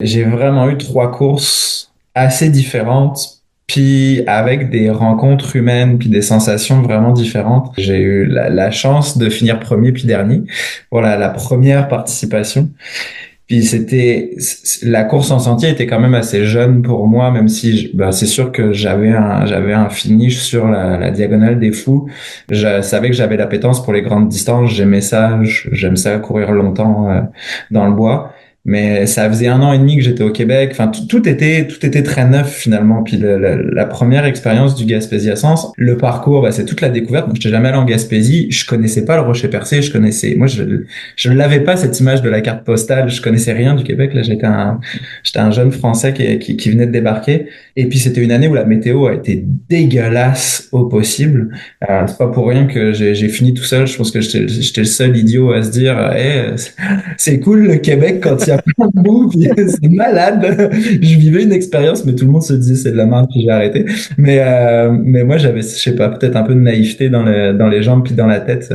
J'ai vraiment eu trois courses assez différentes, puis avec des rencontres humaines, puis des sensations vraiment différentes. J'ai eu la chance de finir premier puis dernier pour la première participation. Puis la course en sentier était quand même assez jeune pour moi, même si ben, c'est sûr que j'avais un finish sur la diagonale des fous. Je savais que j'avais l'appétence pour les grandes distances, j'aimais ça, j'aime ça courir longtemps dans le bois. Mais ça faisait un an et demi que j'étais au Québec. Enfin, tout était très neuf finalement. Puis la première expérience du Gaspésia Sens, le parcours, bah, c'est toute la découverte. Moi, je n'étais jamais allé en Gaspésie. Je connaissais pas le Rocher Percé. Je ne l'avais pas cette image de la carte postale. Je connaissais rien du Québec. Là, j'étais un jeune Français qui venait de débarquer. Et puis c'était une année où la météo a été dégueulasse au possible. C'est pas pour rien que j'ai fini tout seul. Je pense que j'étais le seul idiot à se dire, hey, c'est cool le Québec quand il y a plein de boue, puis c'est malade. Je vivais une expérience, mais tout le monde se disait c'est de la merde, puis j'ai arrêté. Mais moi j'avais, je sais pas, peut-être un peu de naïveté dans les jambes puis dans la tête.